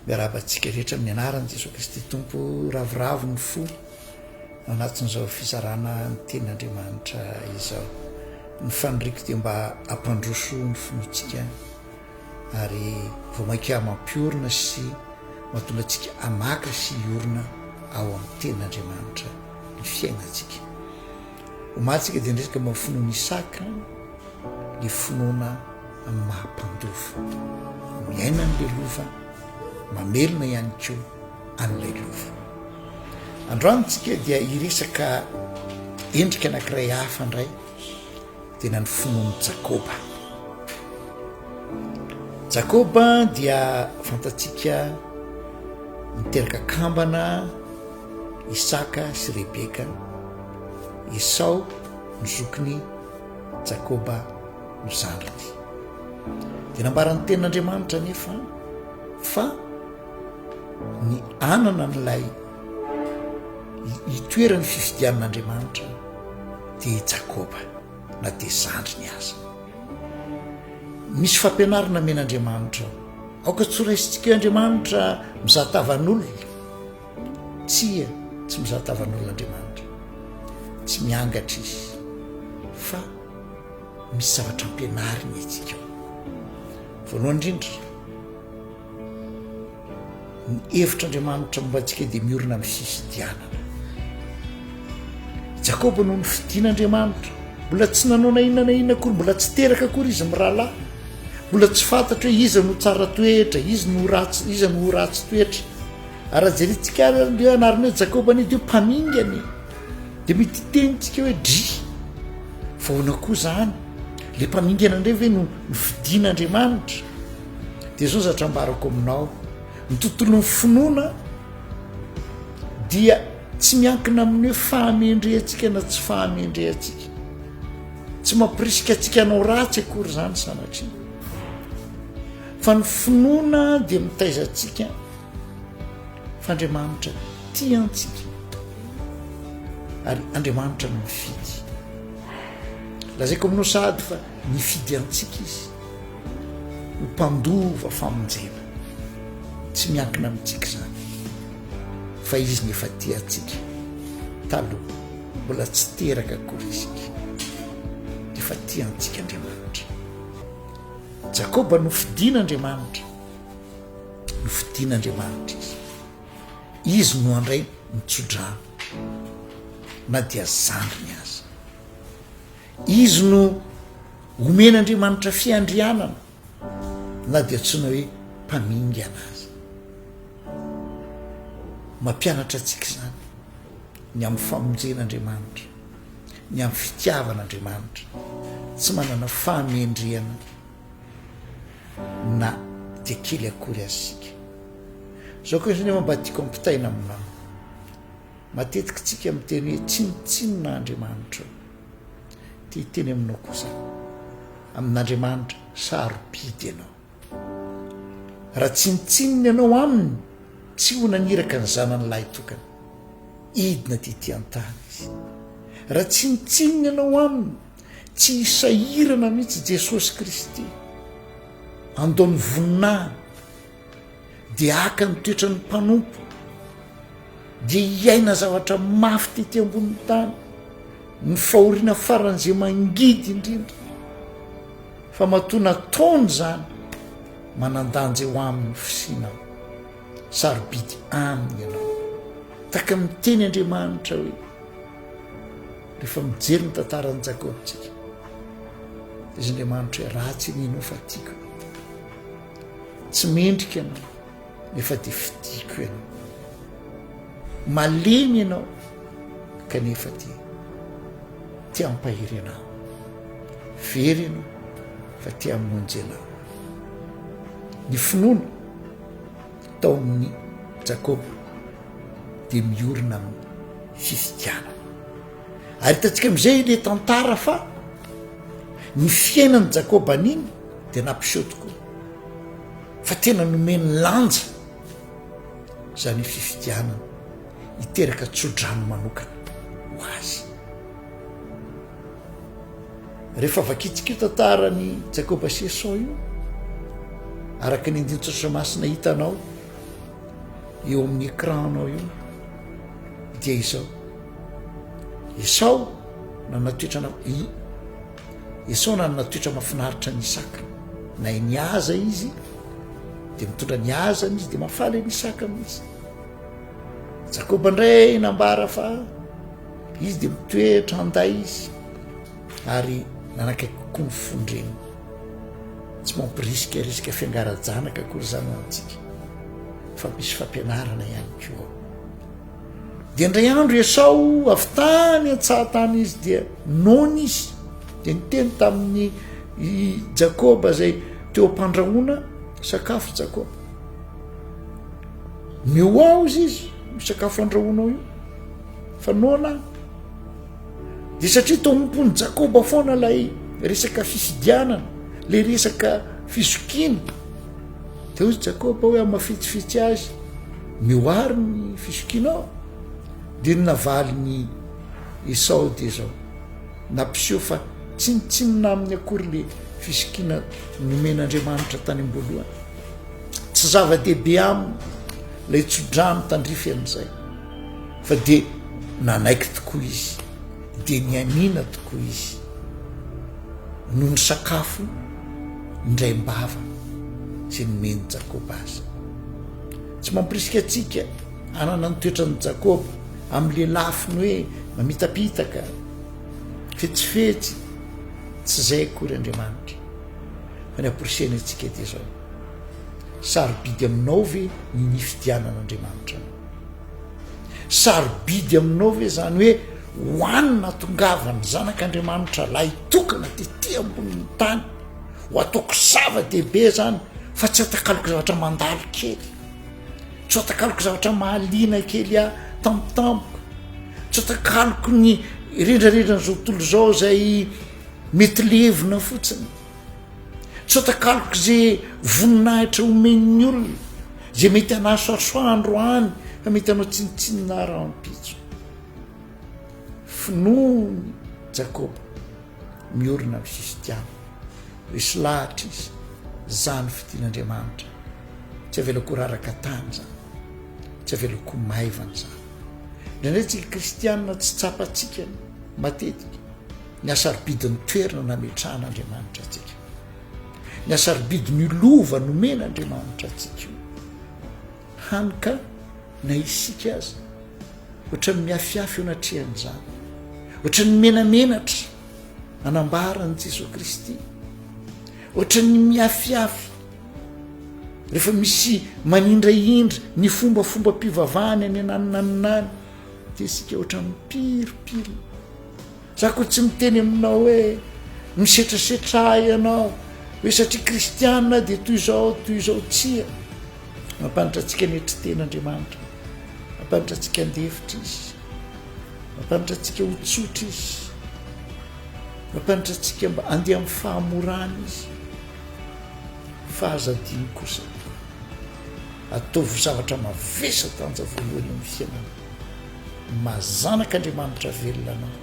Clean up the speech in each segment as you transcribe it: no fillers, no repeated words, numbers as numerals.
miarabantsika rehetra amin'ny anarany jesosy kristy tompo ravoravo ny fo anatin'izao fizarana ny tenin'andriamanitra izao ny faniriko dia mba ampandroso ny fonotsika ary vomaika mampiorina sy mahatonga atsika amaka sy iorina ao amin'ny tenin'andriamanitra ny fiainantsika omatsika dia ndresaka mba finoana isaka ny finoana amin'ny mahampandofo miaina n'le lova mamelona ihany ko an'ilay lova androanitsika dia iresaka endrika anankiray hafa indray tena ny finoany jakoba dia fantatsika niteraka kambana isaka sy rebeka esao ny zokiny jakoba no zandrany dia nambarany tenin'andriamanitra nefa fa ny anana n'ilay itoerany fifidian'andriamanitra dia jakoba na dia zandriny aza misy fampianarana men'andriamanitra aoka tsy raisitsika eo andriamanitra mizahatavan'olona tsy mizahatavan'olon'andriamanitra tsy miangatra izy fa misy zavatra ampianariny atsika voalohany indrindra ny hevitr'andriamanitra momba antsika dia miorina amin'ny fifidianana jakoba noho ny fidian'andriamanitra mbola tsy nanao na inona na inona akory mbola tsy teraka akory izy mirahalahy mbola tsy fantatra hoe iza no tsara toetra iza no ratsy toetra araha jerentsika le anariny hoe jakoba ny dia mpamingany dia mety tenitsika hoe dry vaona koa zany le mpamingana indray ve no fidian'andriamanitra dia zao zatra ambarako aminao ny tontolo ny finoana dia tsy miankina amin'ny hoe fahamendre atsika na tsy fahamendre atsika tsy mampirisika atsika anao ratsy akory zany sanatria fa ny finoana dia mitaizatsika fa andriamanitra tiantsika ary andriamanitra no mifidy lazaiko aminao sady fa mifidy antsika izy ho mpandova famonjena tsy miankina amintsika zany fa izy nefa tiantsika taloha mbola tsy teraka akory izyka defa tiantsika andriamanitra jakoba no fidian'andriamanitra izy no andray mitsodrano na dia zandriny aza izy no omen'andriamanitra fiandrianana na dia tsoina hoe mpamingana azy mampianatra atsika zany ny amin'ny famonjen'andriamanitra ny amin'ny fitiavan'andriamanitra tsy manana fahamendriana na dia kely akory azysika zao koa zany mba tiako ampitaina aminao matetika tsika miteny hoe tsinotsinona andriamanitra ty teny aminao kosa amin'andriamanitra sarobidy ianao raha tsinotsinona ianao aminy tsy ho naniraka ny zanany lahy tokana idina tity antany izy raha tsinotsinona ianao aminy tsy hisahirana mihitsy jesosy kristy andaony voninahiny dia aka ny toetra ny mpanompo dia hiaina zavatra mafy tety ambonin'ny tany ny fahoriana faran'izay mangidy indrindra fa matona taony zany manandanja eo amin'ny fisinao sarobidy aminy ianao taka miteny andriamanitra hoe rehefa mijery ny tantarany jakobtsika izy andriamanitra hoe ratsy ninao fa tiako tsy mendrika ianao nefa dia fidiko ianao malemy ianao kanefa dia tia ampahiry ianao very ianao fa tia amonjy ianao ny finoana tao amin'ny jakoba dia miorina amin'ny fifidianana ary hitantsika amin'izay le tantara fa ny fiainany jakoba an'iny dia nampiseho tokoa fa tena nomeny lanja zany fifidianana hiteraka tsodrano manokana ho azy rehefa vakitsika io tantarany jakoba sy esau io araka ny andinotsotra masina hitanao eo amin'ny écranao io dia izao Esau nanatoetrana Esau nanatoetra mahafinaritra ny Isaka na ny aza izy dia mitondra ny azany izy dia mafaly ny Isaka mihitsy. Jakoba indray nambara fa izy dia mitoetra anday izy ary nanakaiky kokoa ny fondreny tsy mampirisika fiangara-janaka akory zany antsika fa misy fampianarana ihany koa. Dia indray andro Esau avy tany an-tsahatany izy dia nony izy dia niteny tamin'ny Jakoba zay teo ampandrahona sakafo Jakoba mioaozy izy sakafo andrahonao io fa noana dia satria tompony Jakoba foana lay resaka fifidianana lay resaka fisokiana dia ozy Jakoba hoe amafitsifitsy azy mioary ny fisokianao dia navaly ny Esau dia zao nampiseho fa tsinitsinina amin'ny akory le fisokiana nomen'Andriamanitra tany am-boalohany tsy zava-dehibe aminy lay tsodrano tandrify amin'izay fa dia nanaiky tokoa izy dia nianina tokoa izy noho ny sakafo indray mbava sy nomeny Jakoba azy. Tsy mampirisika atsika anana ny toetrany Jakoba amin'le lafiny hoe mamitapitaka fetsifetsy tsy zay akory Andriamanitra fa ny amporiseny atsika dia zao sarobidy aminao ve ny fidianan'Andriamanitra sarobidy aminao ve zany hoe hoanina tongavany zanak'Andriamanitra lahy tokana tetỳ ambonin'ny tany ho ataoko zava-dehibe zany fa tsy atakaloko zavatra mandalo kely tsy atakaloko zavatra mahaliana kely tampotampoka tsy atakaloko ny rendrarendra n'izao tontolo zao zay mety levona fotsiny tsy atakaloko zay voninahitra omen'ny olona zay mety anasoasoandro any fa mety anao tsinitsinina rahampitso. Finoany Jakoba miorina amin'ny fifidiana resy lahatra izy zany fidian'Andriamanitra tsy avelako raraka tany zany tsy avelako maivana zany. Indraindray tsika kristianina tsy tsapatsika matetika ny asarobidy ny toerana nametrahan'Andriamanitra atsika ny asarobidy ny lova nomen'Andriamanitra atsika hanika na isika azy ohatran'ny miafiafy eo anatrehan'izany ohatran'ny menamenatra anambarany Jesosy Kristy ohatran'ny miafiafy rehefa misy manindraindra ny fombafomba-pivavahany any ananinaninany dia isika ohatran'ny mipiropirona zako tsy miteny aminao hoe misetrasetra ianao hoe satria kristianina dia toy izao tsia mampanitra antsika ny etry ten'Andriamanitra mampanitra antsika andefitra izy mampanitra antsika hotsotra izy mampanitra antsika mba andeha amin'ny fahamorana izy fahazadiny kosa ataovy zavatra mavesa tanja voalohany amin'ny fiainana mazanak'Andriamanitra velona anao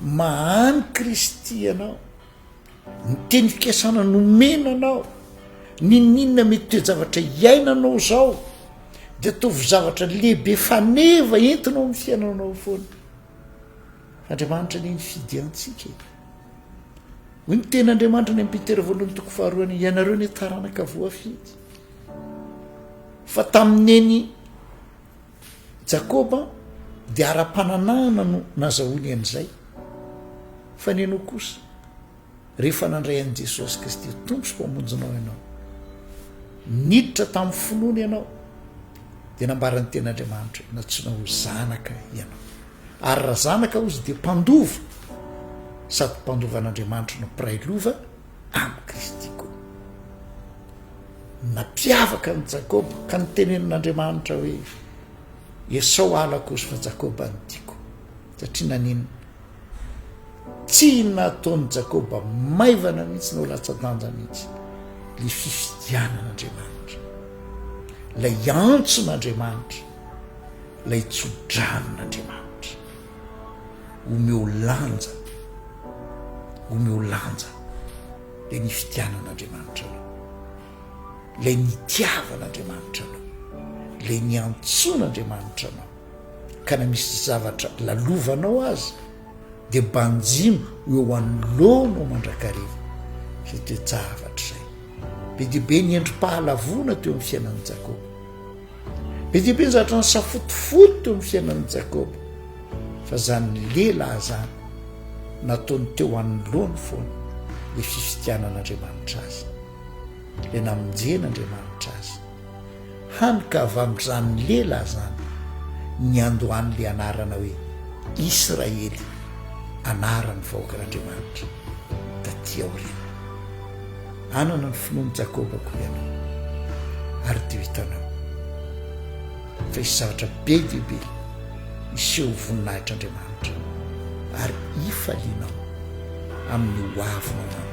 mahany Kristy ianao ny teny fikasana nomena anao ninninona mety toe zavatra iainanao zao dia ataovy zavatra lehibe faneva entinao amin'ny fiainanao foana. Andriamanitra ny fidiantsika hoy ny ten'Andriamanitra ny Petera voalohany toko faharoany ianareo ny taranaka voafidy fa tamin'eny Jakoba dia ara-pananahana no nazahoany an'izay fa ny anao kosa rehefa nandray an'i Jesosy Kristy tompo sy mpamonjinao ianao niditra tamin'ny finoana ianao dia nambarany ten'Andriamanitra natsoina ho zanaka ianao ary raha zanaka ozy dia mpandova sady mpandovan'Andriamanitra no mpiray lova amin'ny Kristy koa. Napiavaka ny Jakoba ka nitenenin'Andriamanitra hoe Esau alako ozy fa Jakoba ny tiako satria nanina tsy nataon'ny Jakoba maivana mihitsy no latsa-danja mihitsy le fifidianan'Andriamanitra lay antson'Andriamanitra lay tsodranon'Andriamanitra omeo lanja lay nifidianan'Andriamanitra lay nitiavan'Andriamanitra lay le niantson'andriamanitra anao ka na misy zavatra lalovanao azy dia banjimo eo anolonao mandrakariva zay toejavatra zay. Be diaibe ny endrim-pahalavona teo amin'ny fiainan'i Jakoba, be diaibe ny zavatra ny safotofoto teo amin'ny fiainan'i Jakoba, fa zany lehilahy zany nataony teo anoloany foana le fifitianan'andriamanitra azy, le namonjen'andriamanitra azy. Hany ka avy amin'izany lehilahy zany ny andohan'le anarana hoe Israely, anarany vahoakan'andriamanitra taty aoriana. Anana ny finoany Jakoba koa ianao ary dio hitanao fa isy zavatra be diaibe iseho voninahitr'andriamanitra ary ifalianao amin'ny hoavinao